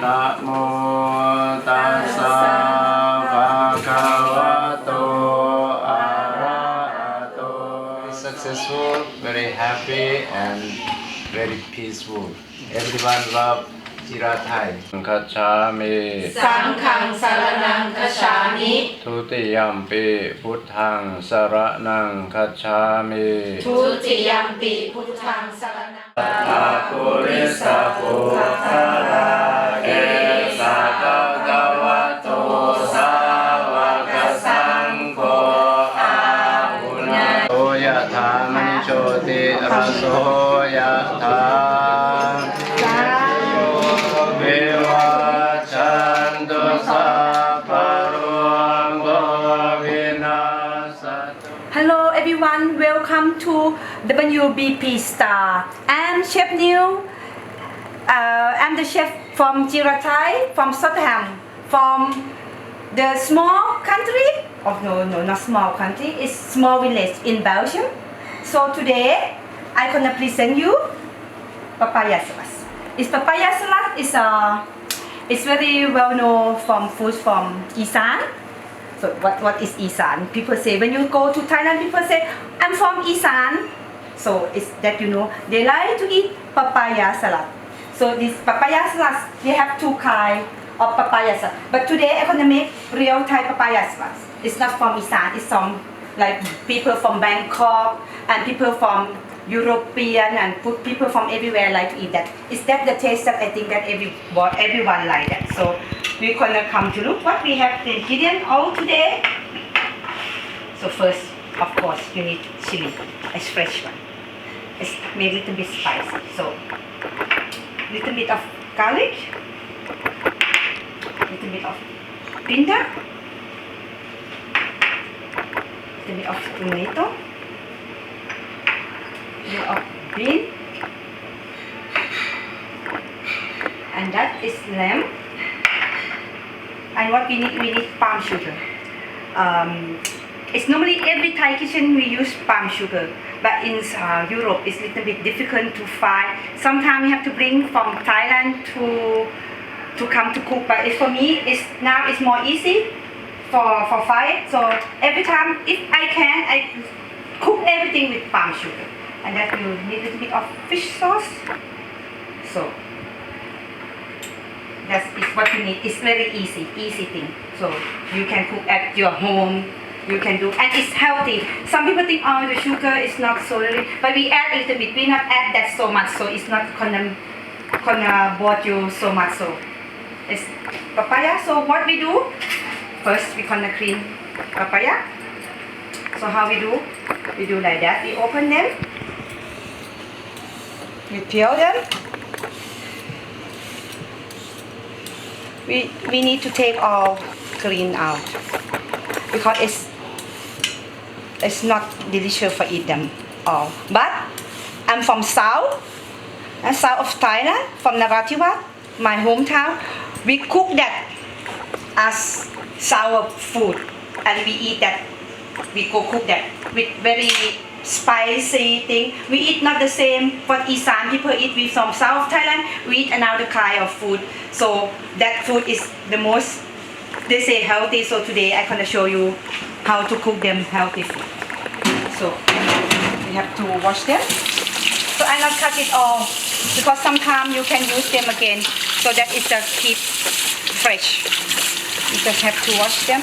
นะโมตัสสะภะคะวะโตอะระหะโต Successful, very happy and very peaceful. Everyone love Jeera Thai. คัจฉามิ สังฆังสรณังคัจฉามิ ทุติยัมปิพุทธังสรณังคัจฉามิ ทุติยัมปิพุทธังสรณัง อาปุริสปุทาราเกสะภะคะวะโตสาวกสังโฆอาหุนะโตยะถามณิโชติระโสยะถาเววัชันตุสัพพะโรโควินาศตุ Hello everyone, welcome to WBP Star. I'm Chef New. I'm the chef from Jeera Thai, from Southampton, from the small country. Oh no, not small country. It's small village in Belgium. So today I'm gonna present you papaya salad. It's papaya salad. It's very well known from food from Isan. So what is Isan? People say when you go to Thailand, people say I'm from Isan. So it's that they like to eat papaya salad. So this papaya salad, they have two kinds of papaya salad. But today I'm gonna make real Thai papaya salad. It's not from Isan. It's from like people from Bangkok and people from European and people from everywhere like to eat that. Is that the taste that I think that everyone like that. So we're gonna come to look what we have the ingredient all today. So first, of course, you need chili, a fresh one. It's made a little bit spicy. So little bit of garlic, little bit of ginger, little bit of tomato, little bit of bean, and that is lamb. And what we need palm sugar. It's normally every Thai kitchen we use palm sugar, but in Europe it's a little bit difficult to find. Sometimes we have to bring from Thailand to come to cook. But for me, now it's more easy for find. So every time, if I can, I cook everything with palm sugar. And that you need a little bit of fish sauce. So that is what you need. It's very easy thing. So you can cook at your home. You can do, and it's healthy. Some people think, oh, the sugar is not so really, but we add a little bit. We not add that so much, so it's not gonna bore you so much. So it's papaya. So what we do first, we gonna clean papaya. So how we do? We do like that. We open them. We peel them. We need to take all green out because it's not delicious for eat them all. But I'm from south of Thailand, from Narathiwat, my hometown. We cook that as sour food, and we eat that. We cook that with very spicy thing. We eat not the same what Isan people eat. We from south Thailand. We eat another kind of food. So that food is the most, they say, healthy. So today I'm gonna show you how to cook them healthy food. So we have to wash them. So I not cut it all because sometimes you can use them again. So that is just keep fresh. You just have to wash them.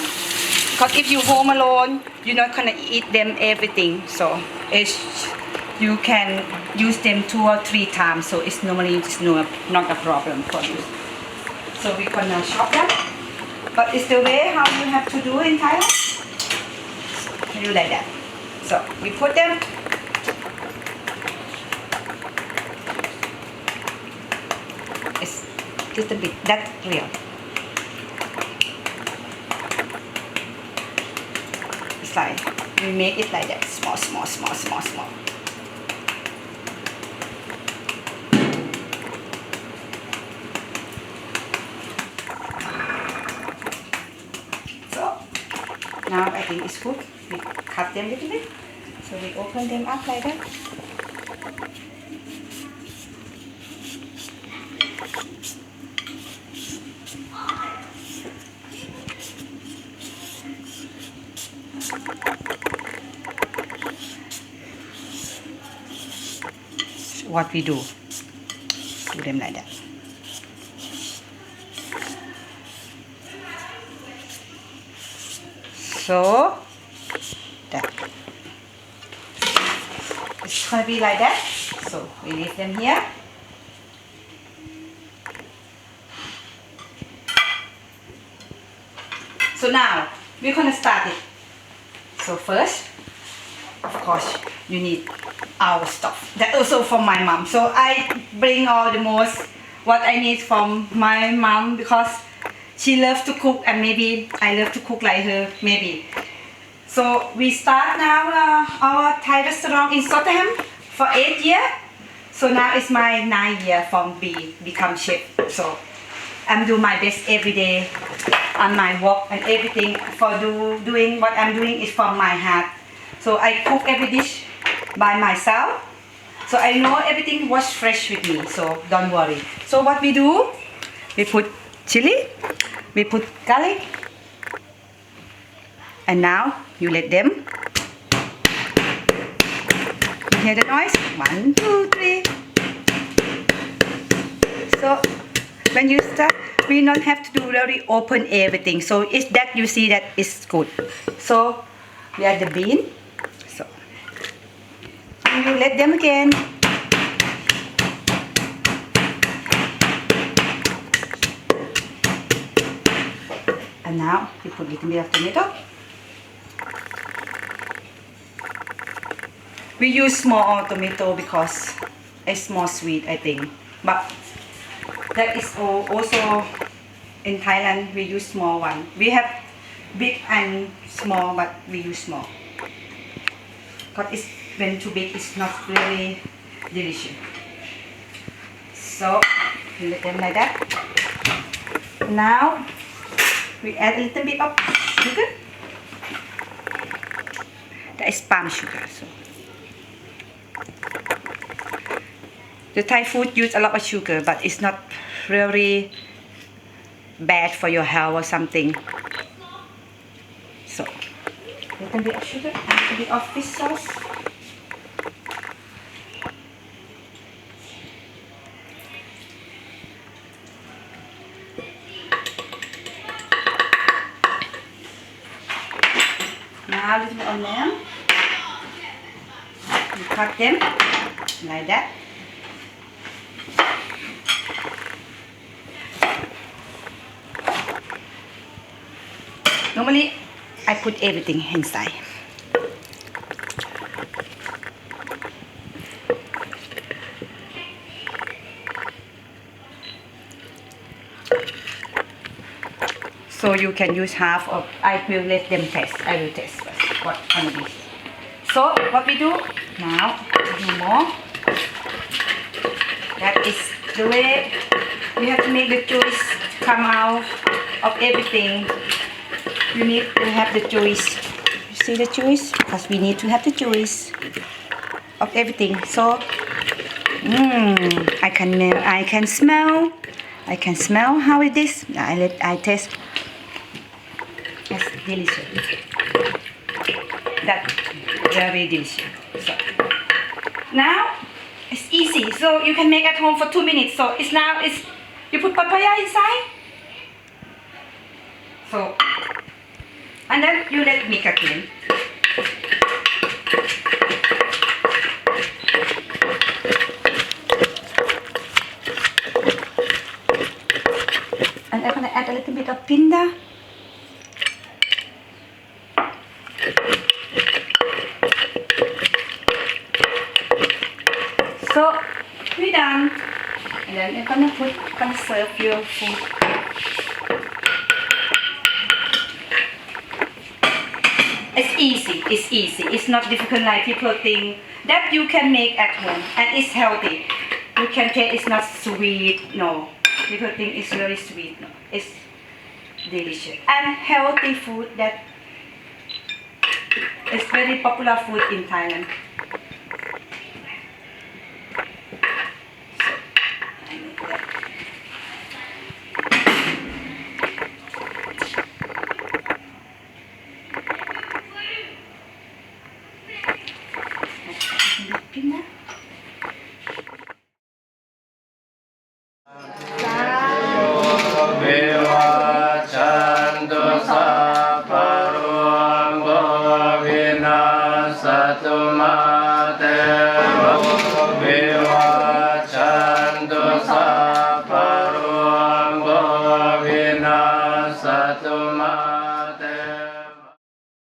Because if you home alone, you're not gonna eat them everything. So you can use them 2 or 3 times. So it's normally just not a problem for you. So we're gonna chop them. But it's the way how you have to do in Thailand. You do like that. So we put them. It's a little bit that real. It's like we make it like that, small. So now I think it's good. We cut them a little bit. So we open them up like that. what we do. Do them like that. So that it's gonna be like that. So we leave them here. So now we're gonna start it. So first, of course, you need our stuff. That also from my mom. So I bring all the most what I need from my mom because she loves to cook and maybe I love to cook like her, maybe. So we start now our Thai restaurant in Tottenham for 8 years. So now it's my 9th year from become chef. So I'm doing my best every day on my work and everything for doing what I'm doing is from my heart. So I cook every dish by myself. So I know everything was fresh with me, so don't worry. So what we do, we put chili, we put garlic, and now you let them. You hear the noise? 1, 2, 3. So when you start, we don't have to do really open everything. So it's that you see that is good. So we add the bean. So and you let them again. And now you put a little bit of tomato. We use small tomato because it's more sweet, I think. But that is also in Thailand we use small one. We have big and small, but we use small. Because it's when too big, it's not really delicious. So we let them like that. Now we add a little bit of sugar. That is palm sugar. So the Thai food use a lot of sugar, but it's not really bad for your health or something. So a little bit of sugar and a little bit of fish sauce. Now a little bit of lamb. You cut them like that. Normally, I put everything inside. So you can use half of, I will let them taste. I will taste first what gonna be. So what we do now, do more. That is the way we have to make the juice come out of everything. You need to have the juice. You see the juice? Because we need to have the juice of everything. So, I can smell how it is. I taste. That's delicious. That's very delicious. So now it's easy. So you can make at home for 2 minutes. So it's you put papaya inside. So. And then you let mix again. And I'm gonna add a little bit of pinda. So we're done. And then I'm gonna serve your food. It's easy. It's not difficult like people think. That you can make at home and it's healthy. You can taste it's not sweet, no. People think it's really sweet, no. It's delicious. And healthy food that is very popular food in Thailand. So,